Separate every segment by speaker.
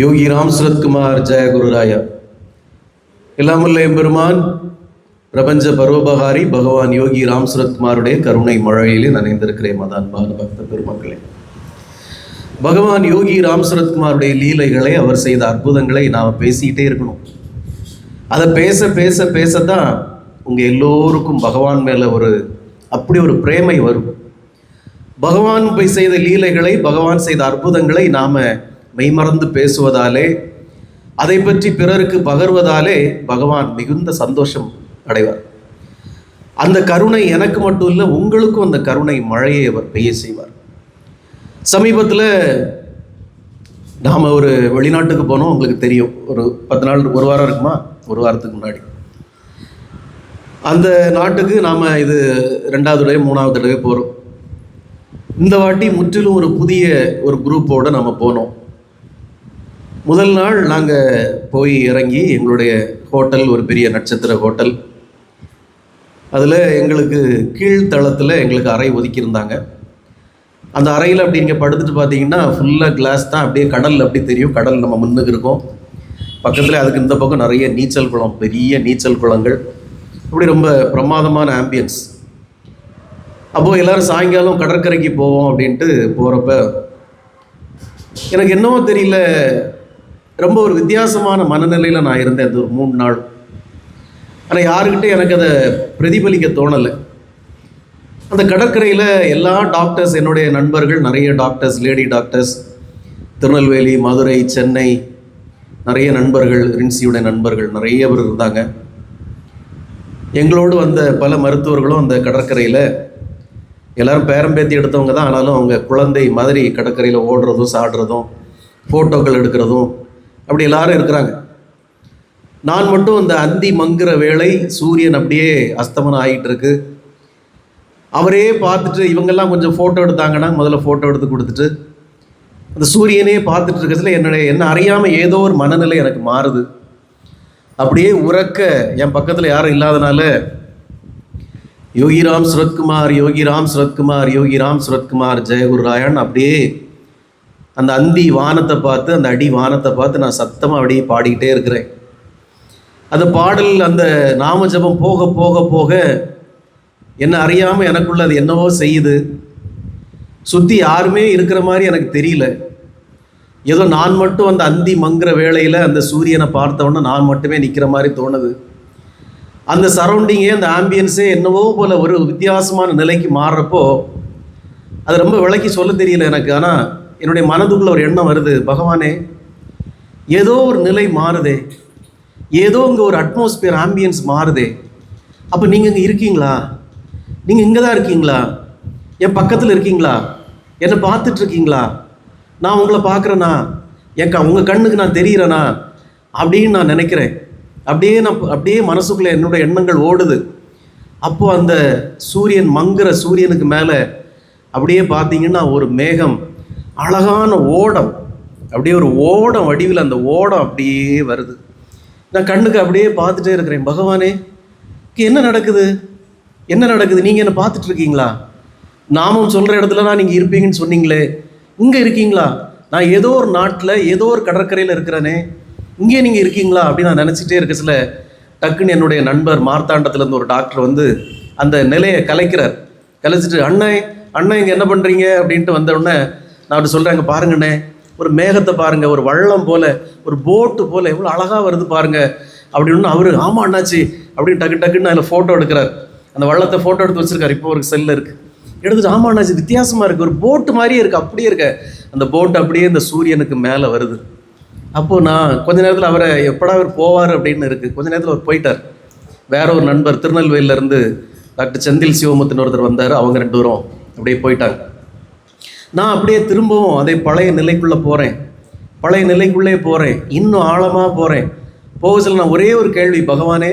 Speaker 1: யோகி ராம் சரத்குமார் ஜெயகுருராயா. எல்லாமுள்ள எம்பெருமான் பிரபஞ்ச பரோபகாரி பகவான் யோகி ராம் சரத்குமாருடைய கருணை மழையிலே நனைந்திருக்கிறேன். மதான்பான பக்த பெருமக்களே, பகவான் யோகி ராம் சரத்குமாருடைய லீலைகளை, அவர் செய்த அற்புதங்களை நாம் பேசிக்கிட்டே இருக்கணும். அதை பேச பேச பேசத்தான் உங்கள் எல்லோருக்கும் பகவான் மேலே அப்படி ஒரு பிரேமை வரும். பகவான் போய் செய்த லீலைகளை, பகவான் செய்த அற்புதங்களை நாம் மெய்மறந்து பேசுவதாலே, அதை பற்றி பிறருக்கு பகர்வதாலே பகவான் மிகுந்த சந்தோஷம் அடைவார். அந்த கருணை எனக்கு மட்டும் இல்லை, உங்களுக்கும் அந்த கருணை மழையை அவர் பெய்ய செய்வார். சமீபத்தில் நாம் ஒரு வெளிநாட்டுக்கு போனோம். உங்களுக்கு தெரியும், ஒரு 10 நாள், ஒரு வாரம் இருக்குமா, ஒரு வாரத்துக்கு முன்னாடி அந்த நாட்டுக்கு நாம் இது 2வது தடவை 3வது தடவை போகிறோம். இந்த வாட்டி முற்றிலும் ஒரு புதிய குரூப்போடு நம்ம போனோம். முதல் நாள் நாங்கள் போய் இறங்கி எங்களுடைய ஹோட்டல் ஒரு பெரிய நட்சத்திர ஹோட்டல். அதில் எங்களுக்கு கீழ்த்தளத்தில் எங்களுக்கு அறை ஒதுக்கியிருந்தாங்க. அந்த அறையில் அப்படி இங்கே படுத்துட்டு பார்த்தீங்கன்னா ஃபுல்லாக கிளாஸ் தான், அப்படியே கடல் அப்படி தெரியும். கடல் நம்ம முன்னுக்கு இருக்கோம். பக்கத்தில் அதுக்கு இந்த பக்கம் நிறைய நீச்சல் குளம், பெரிய நீச்சல் குளங்கள், அப்படி ரொம்ப பிரமாதமான ஆம்பியன்ஸ். அப்போது எல்லோரும் சாயங்காலம் கடற்கரைக்கு போவோம் அப்படின்ட்டு போகிறப்ப எனக்கு என்னவோ தெரியல, ரொம்ப ஒரு வித்தியாசமான மனநிலையில் நான் இருந்தேன் அது ஒரு 3 நாள். ஆனால் யாருக்கிட்ட எனக்கு அதை பிரதிபலிக்க தோணலை. அந்த கடற்கரையில் எல்லா டாக்டர்ஸ், என்னுடைய நண்பர்கள், நிறைய doctors, lady doctors, Tirunelveli, Madurai, Chennai, நிறைய நண்பர்கள், ரின்சியுடைய நண்பர்கள் நிறைய பேர் இருந்தாங்க. எங்களோடு வந்த பல மருத்துவர்களும் அந்த கடற்கரையில், எல்லோரும் பேரம்பேத்தி எடுத்தவங்க தான், ஆனாலும் அவங்க குழந்தை மாதிரி கடற்கரையில் ஓடுறதும் சாடுறதும் ஃபோட்டோக்கள் எடுக்கிறதும் அப்படி எல்லாரும் இருக்கிறாங்க. நான் மட்டும் அந்த அந்தி மங்குற வேளை, சூரியன் அப்படியே அஸ்தமனம் ஆகிட்டு இருக்கு. அவரே பார்த்துட்டு இவங்கெல்லாம் கொஞ்சம் ஃபோட்டோ எடுத்தாங்கன்னா முதல்ல ஃபோட்டோ எடுத்து கொடுத்துட்டு அந்த சூரியனே பார்த்துட்டு இருக்கிறதுல என்ன அறியாமல் ஏதோ ஒரு மனநிலை எனக்கு மாறுது. அப்படியே உறக்க என் பக்கத்தில் யாரும் இல்லாதனால யோகி ராம் சரத்குமார், யோகி ராம் சரத்குமார், யோகி ராம் சரத்குமார் ஜெயகுருராயான்னு அப்படியே அந்த அந்தி வானத்தை பார்த்து, அந்த அடி வானத்தை பார்த்து நான் சத்தமாக அப்படியே பாடிக்கிட்டே இருக்கிறேன். அந்த பாடல், அந்த நாம ஜபம் போக போக போக என்ன அறியாமல் எனக்குள்ள அது என்னவோ செய்யுது. சுற்றி யாருமே இருக்கிற மாதிரி எனக்கு தெரியல. ஏதோ நான் மட்டும் அந்த அந்தி மங்குற வேளையில் அந்த சூரியனை பார்த்தோன்னா நான் மட்டுமே நிற்கிற மாதிரி தோணுது. அந்த சரௌண்டிங்கே, அந்த ஆம்பியன்ஸே என்னவோ போல் ஒரு வித்தியாசமான நிலைக்கு மாறுறப்போ அது ரொம்ப விளக்கி சொல்ல தெரியல எனக்கு. ஆனால் என்னுடைய மனதுக்குள்ள ஒரு எண்ணம் வருது, பகவானே ஏதோ ஒரு நிலை மாறுதே, ஏதோ இங்கே ஒரு அட்மாஸ்பியர், ஆம்பியன்ஸ் மாறுதே. அப்போ நீங்கள் இங்கே இருக்கீங்களா? நீங்கள் இங்கே தான் இருக்கீங்களா? என் பக்கத்தில் இருக்கீங்களா? என்னை பார்த்துட்ருக்கீங்களா? நான் உங்களை பார்க்குறேன்னா, உங்கள் கண்ணுக்கு நான் தெரிகிறேனா அப்படின்னு நான் நினைக்கிறேன். அப்படியே மனசுக்குள்ளே என்னுடைய எண்ணங்கள் ஓடுது. அப்போது அந்த சூரியன் மங்குற சூரியனுக்கு மேலே அப்படியே பார்த்தீங்கன்னா ஒரு மேகம், அழகான ஓடம், அப்படியே ஒரு ஓடம் வடிவில் அந்த ஓடம் அப்படியே வருது. நான் கண்ணுக்கு அப்படியே பார்த்துட்டே இருக்கிறேன். பகவானே, என்ன நடக்குது? நீங்கள் என்ன பார்த்துட்டு இருக்கீங்களா? நாமும் சொல்கிற இடத்துல தான் நீங்கள் இருப்பீங்கன்னு சொன்னீங்களே, இங்கே இருக்கீங்களா? நான் ஏதோ ஒரு நாட்டில், ஏதோ ஒரு கடற்கரையில் இருக்கிறேனே, இங்கே நீங்கள் இருக்கீங்களா அப்படின்னு நான் நினச்சிட்டே இருக்க சில டக்குன்னு என்னுடைய நண்பர் மார்த்தாண்டத்துலேருந்து ஒரு டாக்டர் வந்து அந்த நிலையை கலைக்கிறார். கலைச்சிட்டு, அண்ணன் இங்கே என்ன பண்ணுறீங்க அப்படின்ட்டு வந்தவுடனே நான் அப்படி சொல்கிறேன், அங்கே பாருங்கண்ணே, ஒரு மேகத்தை பாருங்கள், ஒரு வள்ளம் போல், ஒரு போட்டு போல் எவ்வளோ அழகாக வருது பாருங்கள் அப்படின்னு. அவர் ஆமாம் அண்ணாச்சி அப்படின்னு டக்குன்னு அதில் ஃபோட்டோ எடுக்கிறார். அந்த வள்ளத்தை ஃபோட்டோ எடுத்து வச்சுருக்காரு. இப்போ ஒரு செல்லில் இருக்குது. எடுத்துட்டு, ஆமாம் அண்ணாச்சி வித்தியாசமாக இருக்குது, ஒரு போட்டு மாதிரியே இருக்குது, அப்படியே இருக்க அந்த போட்டு அப்படியே இந்த சூரியனுக்கு மேலே வருது. அப்போது நான் கொஞ்ச நேரத்தில் அவரை எப்படா அவர் போவார் அப்படின்னு இருக்குது. கொஞ்ச நேரத்தில் அவர் போயிட்டார். வேற ஒரு நண்பர் திருநெல்வேலியிலேருந்து டாக்டர் செந்தில் சிவமுத்துன்னு ஒருத்தர் வந்தார். அவங்க 2 பேரும் அப்படியே போயிட்டாங்க. நான் அப்படியே திரும்பவும் அதே பழைய நிலைக்குள்ளே போகிறேன். இன்னும் ஆழமாக போகிறேன். போக சொல்ல நான் ஒரே ஒரு கேள்வி, பகவானே,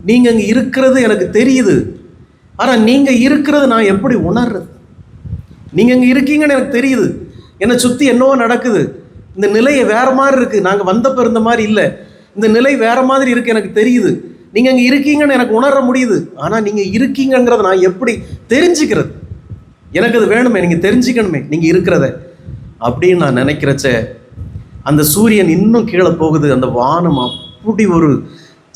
Speaker 1: நீங்கள் அங்கே இருக்கிறது எனக்கு தெரியுது, ஆனால் நீங்கள் இருக்கிறது நான் எப்படி உணர்றது? நீங்கள் அங்கே இருக்கீங்கன்னு எனக்கு தெரியுது, என்னை சுற்றி என்னவோ நடக்குது, இந்த நிலையை வேறு மாதிரி இருக்குது, நாங்கள் வந்தப்போ இருந்த மாதிரி இல்லை, இந்த நிலை வேறு மாதிரி இருக்குது, எனக்கு தெரியுது. நீங்கள் அங்கே இருக்கீங்கன்னு எனக்கு உணர முடியுது, ஆனால் நீங்கள் இருக்கீங்கிறத நான் எப்படி தெரிஞ்சுக்கிறது? எனக்கு அது வேணுமே, நீங்கள் தெரிஞ்சுக்கணுமே நீங்கள் இருக்கிறத அப்படின்னு நான் நினைக்கிறச்ச அந்த சூரியன் இன்னும் கீழே போகுது. அந்த வானம் அப்படி ஒரு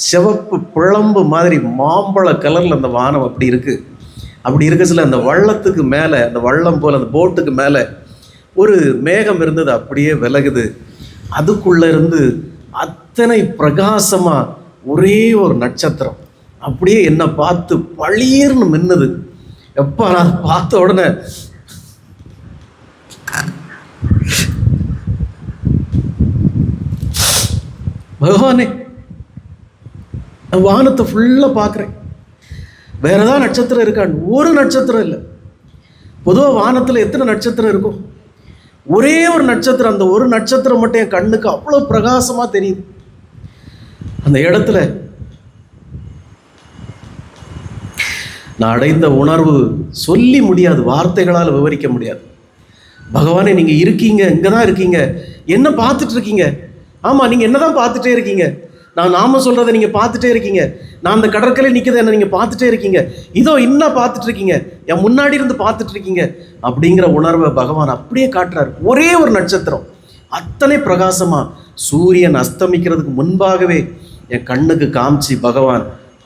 Speaker 1: சிவப்பு பிழம்பு மாதிரி மாம்பழ கலரில் அந்த வானம் அப்படி இருக்குது. அப்படி இருக்க சில அந்த வள்ளத்துக்கு மேலே, அந்த வள்ளம் போல் அந்த போட்டுக்கு மேலே ஒரு மேகம் இருந்தது, அப்படியே விலகுது. அதுக்குள்ளே இருந்து அத்தனை பிரகாசமாக ஒரே ஒரு நட்சத்திரம் அப்படியே என்னை பார்த்து பளீர்னு மின்னுது. எப்போ நான் பார்த்த உடனே பகவானே, வானத்தை ஃபுல்லாக பார்க்குறேன். வேற ஏதாவது நட்சத்திரம் இருக்கான்னு? ஒரு நட்சத்திரம் இல்லை. பொதுவாக வானத்தில் எத்தனை நட்சத்திரம் இருக்கும்? ஒரே ஒரு நட்சத்திரம். அந்த ஒரு நட்சத்திரம் மட்டும் என் கண்ணுக்கு அவ்வளோ பிரகாசமாக தெரியுது. அந்த இடத்துல நான் அடைந்த உணர்வு சொல்லி முடியாது, வார்த்தைகளால் விவரிக்க முடியாது. பகவானே, நீங்கள் இருக்கீங்க, இங்கே தான் இருக்கீங்க, என்ன பார்த்துட்டு இருக்கீங்க? ஆமாம், நீங்கள் என்ன தான் பார்த்துட்டே இருக்கீங்க. நான் நாம சொல்கிறத நீங்கள் பார்த்துட்டே இருக்கீங்க. நான் அந்த கடற்கரை நிற்கிறத என்ன நீங்கள் பார்த்துட்டே இருக்கீங்க. இதோ இன்னும் பார்த்துட்டு இருக்கீங்க, என் முன்னாடி இருந்து பார்த்துட்டு இருக்கீங்க அப்படிங்கிற உணர்வை பகவான் அப்படியே காட்டுறாரு. ஒரே ஒரு நட்சத்திரம் அத்தனை பிரகாசமாக சூரியன் அஸ்தமிக்கிறதுக்கு முன்பாகவே என் கண்ணுக்கு காமிச்சு பகவான்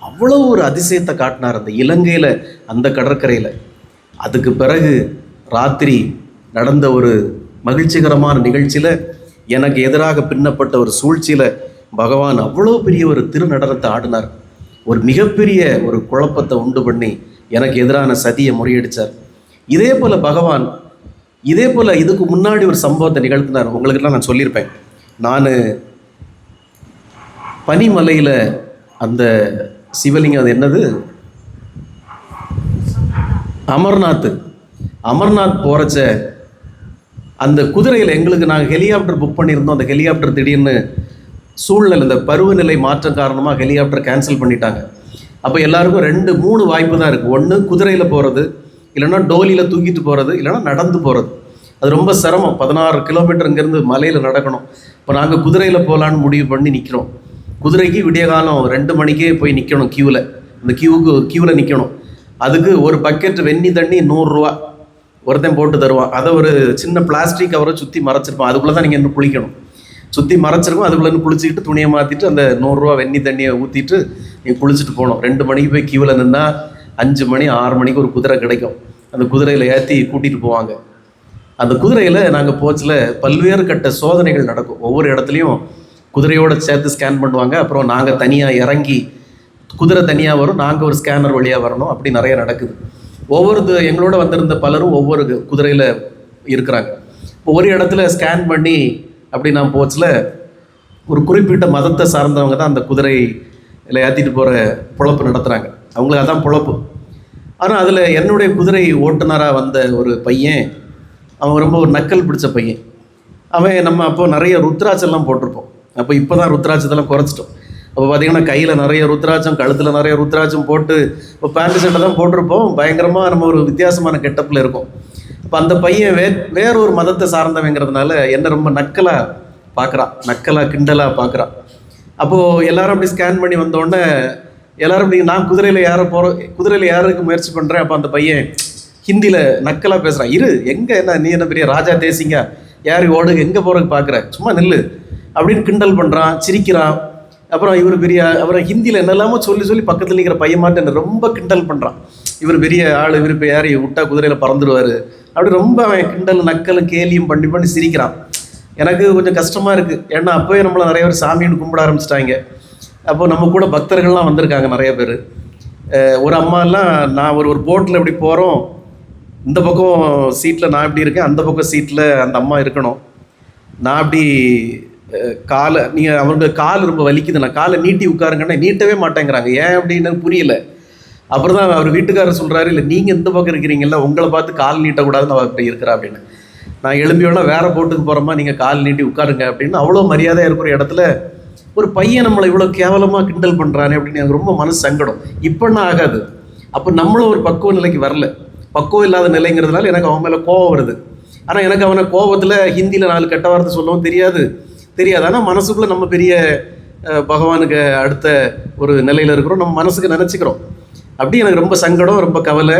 Speaker 1: அவ்வளோ ஒரு அதிசயத்தை காட்டினார் அந்த இலங்கையில், அந்த கடற்கரையில். அதுக்கு பிறகு ராத்திரி நடந்த ஒரு மகிழ்ச்சிகரமான நிகழ்ச்சியில், எனக்கு எதிராக பின்னப்பட்ட ஒரு சூழ்ச்சியில் பகவான் அவ்வளோ பெரிய ஒரு திருநடனத்தை ஆடினார். ஒரு மிகப்பெரிய ஒரு குழப்பத்தை உண்டு பண்ணி எனக்கு எதிரான சதியை முறியடித்தார். இதே போல் பகவான் இதுக்கு முன்னாடி ஒரு சம்பவத்தை நிகழ்த்தினார். உங்களுக்கெல்லாம் நான் சொல்லியிருப்பேன். நான் பனிமலையில் அந்த சிவலிங்கம், அது என்னது, அமர்நாத் போகிறச்ச அந்த குதிரையில் எங்களுக்கு நாங்கள் ஹெலிகாப்டர் புக் பண்ணியிருந்தோம். அந்த ஹெலிகாப்டர் திடீர்னு சூழ்நிலை, இந்த பருவநிலை மாற்றம் காரணமாக ஹெலிகாப்டர் கேன்சல் பண்ணிட்டாங்க. அப்போ எல்லாருக்கும் 2-3 வாய்ப்பு தான் இருக்குது. ஒன்று குதிரையில் போகிறது, இல்லைன்னா டோலியில் தூக்கிட்டு போகிறது, இல்லைன்னா நடந்து போகிறது. அது ரொம்ப சிரமம். 16 கிலோமீட்டர் இங்கேருந்து மலையில் நடக்கணும். இப்போ நாங்கள் குதிரையில் போகலான்னு முடிவு பண்ணி நிற்கிறோம். குதிரைக்கு விடிய காலம் 2 மணிக்கே போய் நிற்கணும் கியூவில். அந்த கியூவில் நிற்கணும். அதுக்கு ஒரு பக்கெட் வெந்நி தண்ணி 100 ரூபா ஒருத்தன் போட்டு தருவான். அதை ஒரு சின்ன பிளாஸ்டிக் கவரை சுற்றி மறைச்சிருப்பான். அதுக்குள்ளே தான் நீங்கள் இன்னும் குளிக்கணும். சுற்றி மறைச்சிருக்கும். அதுக்குள்ளே குளிச்சுக்கிட்டு துணியை மாற்றிட்டு அந்த 100 ரூபா வெந்நி தண்ணியை ஊற்றிட்டு நீங்கள் குளிச்சுட்டு போகணும். 2 மணிக்கு போய் கியூவில் நின்னா 5 மணி 6 மணிக்கு ஒரு குதிரை கிடைக்கும். அந்த குதிரையில் ஏற்றி கூட்டிகிட்டு போவாங்க. அந்த குதிரையில் நாங்கள் போச்சில் பல்வேறு கட்ட சோதனைகள் நடக்கும். ஒவ்வொரு இடத்துலையும் குதிரையோடு சேர்த்து ஸ்கேன் பண்ணுவாங்க. அப்புறம் நாங்கள் தனியாக இறங்கி, குதிரை தனியாக வரும், நாங்கள் ஒரு ஸ்கேனர் வழியாக வரணும். அப்படி நிறைய நடக்குது. எங்களோட வந்திருந்த பலரும் ஒவ்வொரு குதிரையில் இருக்கிறாங்க. இப்போ ஒரு இடத்துல ஸ்கேன் பண்ணி அப்படி நான் போச்சில் ஒரு குறிப்பிட்ட மதத்தை சார்ந்தவங்க தான் அந்த குதிரையில் ஏற்றிட்டு போகிற பொழப்பு நடத்துகிறாங்க. அவங்களுக்கு அதான் பொழப்பு. ஆனால் அதில் என்னுடைய குதிரை ஓட்டுநராக வந்த ஒரு பையன், அவன் ரொம்ப ஒரு நக்கல் பிடிச்ச பையன். அவன் நம்ம அப்போது நிறைய ருத்ராட்செல்லாம் போட்டிருப்போம். அப்போ இப்போ தான் ருத்ராட்சத்தெல்லாம் குறைச்சிட்டோம். அப்போ பார்த்திங்கன்னா கையில் நிறைய ருத்ராட்சம், கழுத்தில் நிறைய ருத்ராட்சம் போட்டு, இப்போ பேண்ட் சட்டை தான் போட்டிருப்போம். பயங்கரமாக நம்ம ஒரு வித்தியாசமான கெட்டப்பில் இருக்கும். இப்போ அந்த பையன் வேறொரு மதத்தை சார்ந்தவங்கிறதுனால என்ன ரொம்ப நக்கலாக பார்க்குறான், கிண்டலாக பார்க்குறான். அப்போது எல்லோரும் அப்படி ஸ்கேன் பண்ணி வந்தோடனே எல்லோரும் அப்படி, நான் குதிரையில் ஏறதுக்கு முயற்சி பண்ணுறேன். அப்போ அந்த பையன் ஹிந்தியில் நக்கலாக பேசுகிறான். நீ என்ன பெரிய ராஜா தேசிங்க, யார் ஓடுங்க, எங்கே போகிறதுக்கு பார்க்குற, சும்மா நில்லு அப்படின்னு கிண்டல் பண்ணுறான், சிரிக்கிறான். அப்புறம் அப்புறம் ஹிந்தியில் என்னெல்லாமோ சொல்லி பக்கத்தில் நிற்கிற பையன் மாட்டு என்ன ரொம்ப கிண்டல் பண்ணுறான். இவர் பெரிய ஆள், இவர் இப்போ யார் விட்டா குதிரையில் பறந்துடுவார் அப்படி ரொம்ப அவன் கிண்டல் நக்கலும் கேலியும் பண்ணி சிரிக்கிறான். எனக்கு கொஞ்சம் கஷ்டமாக இருக்குது. ஏன்னா அப்போயே நம்மளை நிறைய பேர் சாமின்னு கும்பிட ஆரம்பிச்சிட்டாங்க. அப்போது நம்ம கூட பக்தர்கள்லாம் வந்திருக்காங்க நிறைய பேர். ஒரு அம்மாலாம், நான் ஒரு போட்டில் இப்படி போகிறோம், இந்த பக்கம் சீட்டில் நான் இப்படி இருக்கேன், அந்த பக்கம் சீட்டில் அந்த அம்மா இருக்கணும். நான் அப்படி காலை, நீங்கள் அவருக்கு கால் ரொம்ப வலிக்குது, நான் காலை நீட்டி உட்காருங்கன்னா நீட்டவே மாட்டேங்கிறாங்க. ஏன் அப்படின்னு புரியல. அப்புறம் தான் அவர் வீட்டுக்காரர் சொல்கிறாரு, இல்லை நீங்கள் இந்த பக்கம் இருக்கிறீங்கல்ல, உங்களை பார்த்து கால் நீட்டக்கூடாதுன்னு அவள் இப்படி இருக்கிறா அப்படின்னு. நான் எழும்பியோன்னா வேறு போட்டுக்கு போகிறோமா, நீங்கள் கால் நீட்டி உட்காருங்க அப்படின்னு. அவ்வளோ மரியாதையாக இருக்கிற இடத்துல ஒரு பையன் நம்மளை இவ்வளோ கேவலமாக கிண்டல் பண்ணுறானே அப்படின்னு எனக்கு ரொம்ப மனசு சங்கடம். இப்போன்னா ஆகாது. அப்போ நம்மளும் ஒரு பக்குவ நிலைக்கு வரல. பக்குவம் இல்லாத நிலைங்கிறதுனால எனக்கு அவன் மேலே கோபம் வருது. ஆனால் எனக்கு அவனை கோபத்தில் ஹிந்தியில் 4 கெட்ட வார்த்தை சொல்லவும் தெரியாது. ஆனால் மனசுக்குள்ளே நம்ம பெரிய பகவானுக்கு அடுத்த ஒரு நிலையில் இருக்கிறோம், நம்ம மனசுக்கு நினச்சிக்கிறோம். அப்படி எனக்கு ரொம்ப சங்கடம், ரொம்ப கவலை.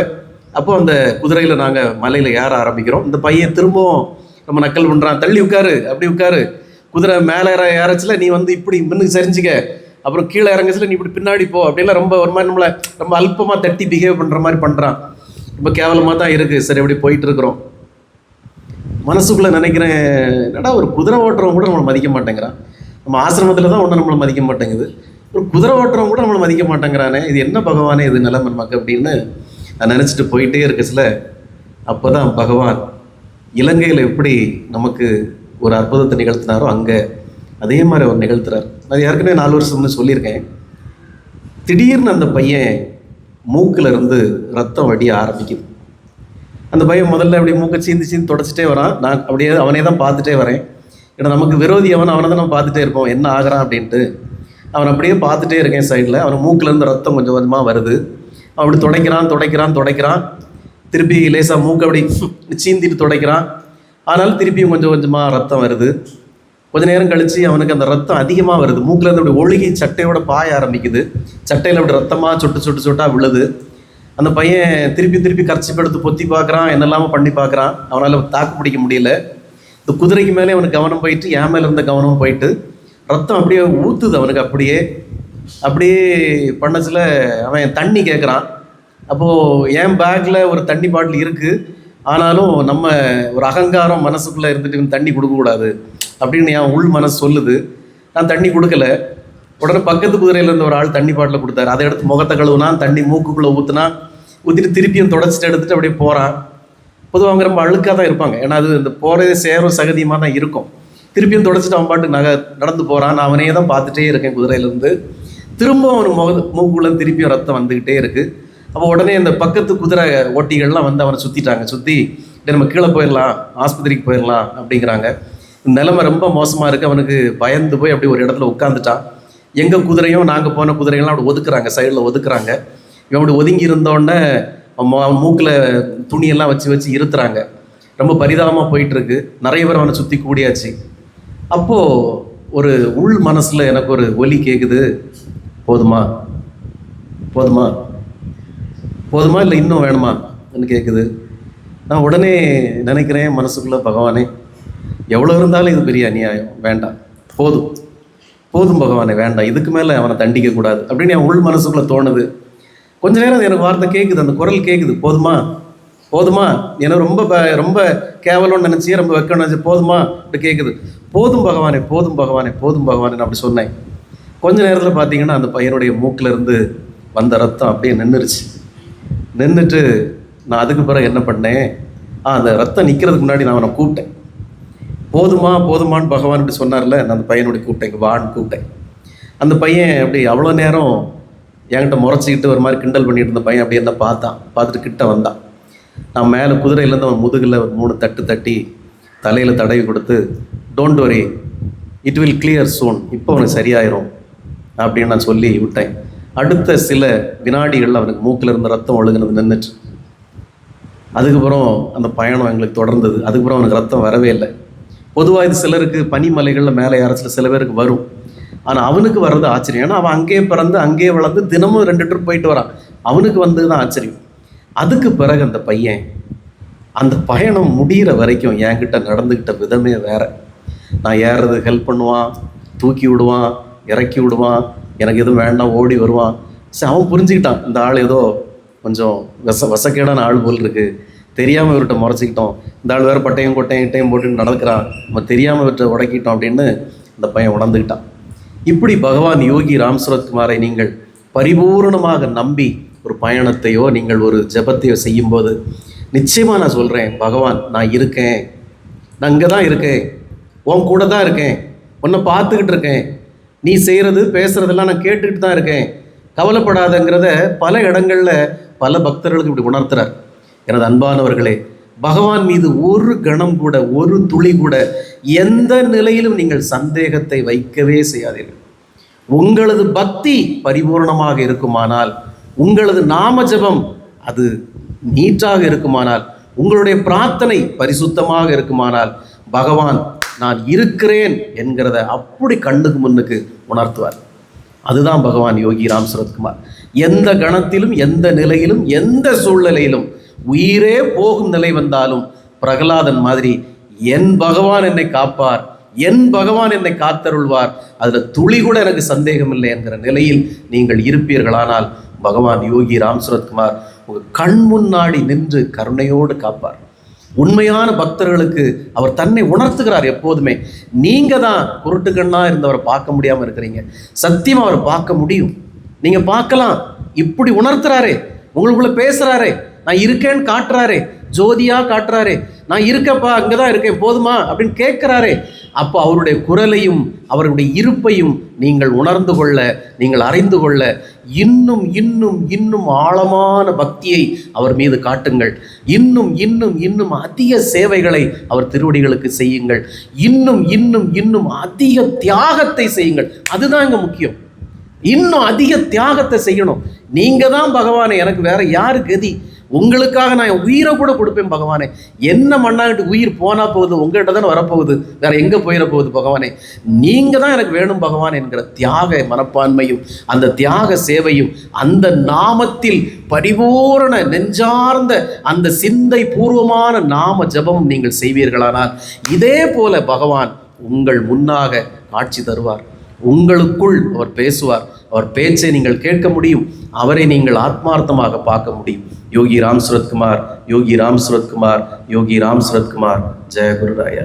Speaker 1: அப்போது அந்த குதிரையில் நாங்கள் மலையில் ஏற ஆரம்பிக்கிறோம். இந்த பையன் திரும்பவும் நம்ம நக்கல் பண்ணுறான், தள்ளி உட்காரு, அப்படி உட்காரு, குதிரை மேலே ஏறச்சில நீ வந்து இப்படி முன்னுக்கு சரிஞ்சிக்க, அப்புறம் கீழே இறங்கச்சில நீ இப்படி பின்னாடி போ அப்படின்லாம் ரொம்ப ஒரு மாதிரி நம்மளை ரொம்ப அல்பமாக தட்டி பிஹேவ் பண்ணுற மாதிரி பண்ணுறான். ரொம்ப கேவலமாக தான் இருக்குது. சரி, அப்படி போயிட்டு இருக்கிறோம். மனசுக்குள்ளே நினைக்கிறேன், என்னடா ஒரு குதிரை ஓட்டுறவங்க கூட நம்மளை மதிக்க மாட்டேங்கிறான். நம்ம ஆசிரமத்தில் தான் ஒன்றும் நம்மளை மதிக்க மாட்டேங்குது, ஒரு குதிரை ஓட்டுறவங்க கூட நம்மளை மதிக்க மாட்டேங்கிறானே, இது என்ன பகவானே இது நிலைமை நமக்கு அப்படின்னு நான் நினச்சிட்டு போயிட்டே இருக்கச்சில, அப்போ தான் பகவான் இலங்கையில் எப்படி நமக்கு ஒரு அற்புதத்தை நிகழ்த்தினாரோ அங்கே அதே மாதிரி அவர் நிகழ்த்துறார். நான் ஏற்கனவே 4 வருஷம்னு சொல்லியிருக்கேன். திடீர்னு அந்த பையன் மூக்கில் இருந்து ரத்தம் வடிய ஆரம்பிக்குது. அந்த பையன் முதல்ல அப்படியே மூக்கை சீந்தி தொடச்சிட்டே வரான். நான் அப்படியே அவனே தான் பார்த்துட்டே வரேன். ஏன்னா நமக்கு விரோதி அவனை தான் நம்ம பார்த்துட்டே இருப்போம், என்ன ஆகிறான் அப்படின்ட்டு. அவன் அப்படியே பார்த்துட்டே இருக்கேன் சைடில். அவன் மூக்கிலேருந்து ரத்தம் கொஞ்சம் கொஞ்சமாக வருது. அவன் அப்படி துடைக்கிறான். திருப்பி லேசாக மூக்கை அப்படி சீந்திட்டு துடைக்கிறான். ஆனாலும் திருப்பியும் கொஞ்சம் கொஞ்சமாக ரத்தம் வருது. கொஞ்ச நேரம் கழித்து அவனுக்கு அந்த ரத்தம் அதிகமாக வருது. மூக்கிலேருந்து அப்படி ஒழுகி சட்டையோட பாய ஆரம்பிக்குது. சட்டையில் அப்படி ரத்தமாக சொட்டாக விழுது. அந்த பையன் திருப்பி கர்ச்சிப் எடுத்து பொத்தி பார்க்குறான், என்னெல்லாமல் பண்ணி பார்க்குறான். அவனால் தாக்கு பிடிக்க முடியல. இந்த குதிரைக்கு மேலே அவனுக்கு கவனம் போயிட்டு, என் மேலே இருந்த கவனம் போயிட்டு, ரத்தம் அப்படியே ஊற்றுது அவனுக்கு. அப்படியே பண்ணச்சில் அவன் தண்ணி கேட்குறான். அப்போது என் பேக்கில் ஒரு தண்ணி பாட்டில் இருக்குது. ஆனாலும் நம்ம ஒரு அகங்காரம் மனசுக்குள்ளே இருந்துட்டு தண்ணி கொடுக்கக்கூடாது அப்படின்னு என் உள் மனசு சொல்லுது. நான் தண்ணி கொடுக்கல. உடனே பக்கத்து குதிரையில் இருந்த ஒரு ஆள் தண்ணி பாட்டில் கொடுத்தாரு. அதை எடுத்து முகத்தை கழுவுனா, தண்ணி மூக்குக்குள்ளே ஊற்றிட்டு திருப்பியும் தொடச்சிட்டு எடுத்துகிட்டு அப்படியே போகிறான். பொதுவாக அவங்க ரொம்ப அழுக்காக தான் இருப்பாங்க. ஏன்னா அது இந்த போகிறதே சேரும் சகதியமாக தான் இருக்கும். திருப்பியும் தொடச்சிட்டு அவன் பாட்டு நடந்து போகிறான். நான் அவனையே தான் பார்த்துட்டே இருக்கேன் குதிரையிலேருந்து. திரும்ப அவன் மூக்குக்குள்ளே திருப்பியும் ரத்தம் வந்துக்கிட்டே இருக்குது. அப்போ உடனே இந்த பக்கத்து குதிரை ஓட்டிகள்லாம் வந்து அவனை சுற்றி நம்ம கீழே போயிடலாம், ஆஸ்பத்திரிக்கு போயிடலாம் அப்படிங்கிறாங்க. நிலைமை ரொம்ப மோசமாக இருக்குது. அவனுக்கு பயந்து போய் அப்படி ஒரு இடத்துல உட்காந்துட்டான். எங்கள் குதிரையும் நாங்கள் போன குதிரைகள்லாம் அப்படி ஒதுக்குறாங்க, சைடில் ஒதுக்குறாங்க. இவன் அப்படி ஒதுங்கி இருந்தோடனே அவன் மூக்கில் துணியெல்லாம் வச்சு இருத்துறாங்க. ரொம்ப பரிதாபமாக போயிட்டுருக்கு. நிறைய பேர் அவனை சுற்றி கூடியாச்சு. அப்போது ஒரு உள் மனசில் எனக்கு ஒரு ஒலி கேட்குது, போதுமா இல்லை இன்னும் வேணுமா கேட்குது. நான் உடனே நினைக்கிறேன் மனசுக்குள்ளே, பகவானே எவ்வளோ இருந்தாலும் இது பெரிய அநியாயம், வேண்டாம், போதும் பகவானே, வேண்டாம், இதுக்கு மேலே அவனை தண்டிக்கக்கூடாது அப்படின்னு என் உள் மனசுக்குள்ளே தோணுது. கொஞ்ச நேரம் எனக்கு வார்த்தை கேட்குது, அந்த குரல் கேட்குது, போதுமா எனக்கு ரொம்ப கேவலம்னு நினச்சி, ரொம்ப வெக்கம்னு நினச்சி, போதுமா அப்படி கேட்குது. போதும் பகவானே நான் அப்படி சொன்னேன். கொஞ்ச நேரத்தில் பார்த்தீங்கன்னா அந்த பையனுடைய மூக்கில் இருந்து வந்த ரத்தம் அப்படியே நின்றுட்டு நான் அதுக்கு பிறகு என்ன பண்ணேன், அந்த ரத்தம் நிற்கிறதுக்கு முன்னாடி நான் அவனை கூப்பிட்டேன். போதுமான்னு பகவான் இப்படி சொன்னார்ல, நான் அந்த பையனுடைய கூப்பிட்டேன், வான்னு கூப்பிட்டேன். அந்த பையன் அப்படி அவ்வளோ நேரம் என்கிட்ட முறைச்சிக்கிட்டு ஒரு மாதிரி கிண்டல் பண்ணிட்டு இருந்த பையன் அப்படி என்ன பார்த்துட்டு கிட்ட வந்தான். நான் மேலே குதிரையிலேருந்து அவன் முதுகில் ஒரு 3 தட்டு தட்டி தலையில் தடவி கொடுத்து, don't worry, it will clear சூன், இப்போ அவனுக்கு சரியாயிரும் அப்படின்னு நான் சொல்லி விட்டேன். அடுத்த சில வினாடிகள் அவனுக்கு மூக்கில் இருந்த ரத்தம் ஒழுகுனது நின்றுச்சு. அதுக்கப்புறம் அந்த பயணம் எங்களுக்கு தொடர்ந்தது. அதுக்கப்புறம் அவனுக்கு ரத்தம் வரவே இல்லை. பொதுவாக இது சிலருக்கு பனிமலைகளில் மேலே யாராச்சும் சில பேருக்கு வரும், ஆனால் அவனுக்கு வர்றது ஆச்சரியம். ஏன்னா அவன் அங்கேயே பிறந்து அங்கேயே வளர்ந்து தினமும் 2 ட்ரிப் போயிட்டு வரான். அவனுக்கு வந்து தான் ஆச்சரியம். அதுக்கு பிறகு அந்த பையன் அந்த பயணம் முடிகிற வரைக்கும் என்கிட்ட நடந்துக்கிட்ட விதமே வேற. நான் ஏறுறது ஹெல்ப் பண்ணுவான், தூக்கி விடுவான், இறக்கி விடுவான், எனக்கு எதுவும் வேண்டாம் ஓடி வருவான். சரி, அவன் புரிஞ்சுக்கிட்டான், இந்த ஆள் ஏதோ கொஞ்சம் வசக்கேடான ஆள் போல் இருக்குது, தெரியாமல் இவர்கிட்ட முறைச்சிக்கிட்டோம், இந்த ஆள் வேறு பட்டையும் கொட்டையும் போட்டு நடக்கிறான், நம்ம தெரியாமல் இவர்கிட்ட உடக்கிட்டோம் அப்படின்னு அந்த பையன் உணர்ந்துக்கிட்டான். இப்படி பகவான் யோகி ராம் சரத்குமாரை நீங்கள் பரிபூர்ணமாக நம்பி ஒரு பயணத்தையோ நீங்கள் ஒரு ஜபத்தையோ செய்யும்போது நிச்சயமாக நான் சொல்கிறேன், பகவான் நான் இருக்கேன், நான் இங்கே தான் இருக்கேன், உன் கூட தான் இருக்கேன், உன்னை பார்த்துக்கிட்டு இருக்கேன், நீ செய்கிறது பேசுகிறதெல்லாம் நான் கேட்டுக்கிட்டு தான் இருக்கேன், கவலைப்படாதங்கிறத பல இடங்களில் பல பக்தர்களுக்கு இப்படி உணர்த்துறார். எனது அன்பானவர்களே, பகவான் மீது ஒரு கணம் கூட, ஒரு துளி கூட, எந்த நிலையிலும் நீங்கள் சந்தேகத்தை வைக்கவே செய்யாதீர்கள். உங்களது பக்தி பரிபூர்ணமாக இருக்குமானால், உங்களது நாம ஜபம் அது நீட்டாக இருக்குமானால், உங்களுடைய பிரார்த்தனை பரிசுத்தமாக இருக்குமானால், பகவான் நான் இருக்கிறேன் என்கிறத அப்படி கண்ணுக்கு முன்னுக்கு உணர்த்துவார். அதுதான் பகவான் யோகி ராம் சரத்குமார். எந்த கணத்திலும், எந்த நிலையிலும், எந்த சூழ்நிலையிலும், உயிரே போகும் நிலை வந்தாலும் பிரகலாதன் மாதிரி என் பகவான் என்னை காப்பார், என் பகவான் என்னை காத்தருள்வார், அதுல துளி கூட எனக்கு சந்தேகம் இல்லை என்கிற நிலையில் நீங்கள் இருப்பீர்களானால் பகவான் யோகி ராம் சரத்குமார் உங்க கண் முன்னாடி நின்று கருணையோடு காப்பார். உண்மையான பக்தர்களுக்கு அவர் தன்னை உணர்த்துகிறார். எப்போதுமே நீங்க தான் குருட்டு கண்ணா இருந்தவரை பார்க்க முடியாம இருக்கிறீங்க, சத்தியமா அவரை பார்க்க முடியும், நீங்க பார்க்கலாம். இப்படி உணர்த்துறாரே, உங்களுக்குள்ள பேசுறாரே, நான் இருக்கேன்னு காட்டுறாரே, ஜோதியா காட்டுறாரே, நான் இருக்கப்பா அங்கதான் இருக்கேன் போதுமா அப்படின்னு கேட்கிறாரே. அப்போ அவருடைய குரலையும் அவருடைய இருப்பையும் நீங்கள் உணர்ந்து கொள்ள, நீங்கள் அறிந்து கொள்ள இன்னும் இன்னும் இன்னும் ஆழமான பக்தியை அவர் மீது காட்டுங்கள். இன்னும் இன்னும் இன்னும் அதிக சேவைகளை அவர் திருவடிகளுக்கு செய்யுங்கள். இன்னும் இன்னும் இன்னும் அதிக தியாகத்தை செய்யுங்கள். அதுதான் இங்க முக்கியம். இன்னும் அதிக தியாகத்தை செய்யணும். நீங்க தான் பகவானே, எனக்கு வேற யாரு கதி, உங்களுக்காக நான் என் உயிரை கூட கொடுப்பேன் பகவானே. என்ன மண்ணாகிட்டு உயிர் போனா போகுது, உங்கள்கிட்ட தானே வரப்போகுது, வேற எங்க போயிட போகுது பகவானே, நீங்க தான் எனக்கு வேணும் பகவான் என்கிற தியாக மனப்பான்மையும் அந்த தியாக சேவையும் அந்த நாமத்தில் பரிபூரண நெஞ்சார்ந்த அந்த சிந்தை பூர்வமான நாம ஜபம் நீங்கள் செய்வீர்களானால் இதே போல பகவான் உங்கள் முன்னாக காட்சி தருவார். உங்களுக்குள் அவர் பேசுவார். அவர் பேச்சை நீங்கள் கேட்க முடியும். அவரை நீங்கள் ஆத்மார்த்தமாக பார்க்க முடியும். யோகி ராம் சரத்குமார், யோகி ராம் சரத்குமார், யோகி ராம் சரத்குமார். ஜெய குருராயா.